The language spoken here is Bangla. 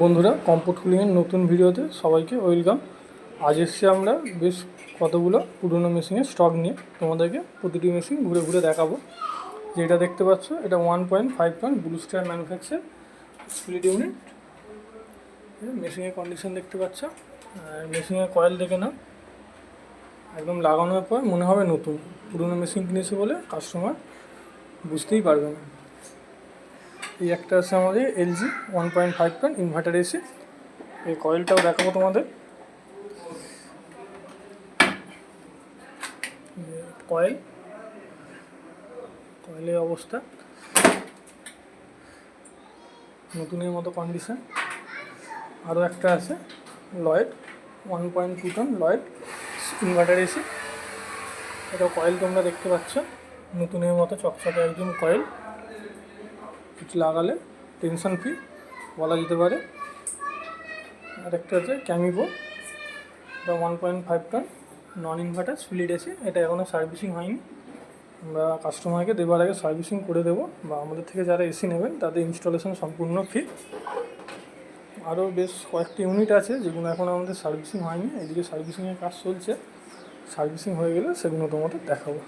বন্ধুরা, কম্পোর্ট কুলিংয়ের নতুন ভিডিওতে সবাইকে ওয়েলকাম। আজ এসছি আমরা বেশ কতগুলো পুরনো মেশিনের স্টক নিয়ে তোমাদেরকে প্রতিটি মেশিন ঘুরে ঘুরে দেখাবো। যেটা দেখতে পাচ্ছ এটা 1.5 ton blue star manufacture split unit. মেশিনের কন্ডিশন দেখতে পাচ্ছ, আর মেশিনের কয়েল দেখে নাও, একদম লাগানোর পর মনে হবে নতুন। পুরনো মেশিন কিনেছে বলে কাস্টমার বুঝতেই পারবে না। এই একটা আছে আমাদের এলজি 1.5 টন ইনভার্টার এসি। এই কয়েলটাও দেখাবো তোমাদের। কয়েলের অবস্থা নতুনের মতো কন্ডিশন। আরও একটা আছে Lloyd 1.2 ton Lloyd inverter AC. এটা কয়েল তোমরা দেখতে পাচ্ছ, নতুনের মতো চকচকে একদম কয়েল। কিছু লাগালে টেনশন ফ্রি বলা যেতে পারে। আর একটা আছে ক্যামিবো, এটা 1.5 ton non inverter split AC. এটা এখনও সার্ভিসিং হয়নি, আমরা কাস্টমারকে দেওয়ার আগে সার্ভিসিং করে দেবো, বা আমাদের থেকে যারা এসি নেবেন তাদের ইনস্টলেশন সম্পূর্ণ ফ্রি। আরও বেশ কয়েকটি ইউনিট আছে যেগুলো এখন আমাদের সার্ভিসিং হয়নি, এদিকে সার্ভিসিংয়ের কাজ চলছে। সার্ভিসিং হয়ে গেলে সেগুলো তোমাদের দেখাবো।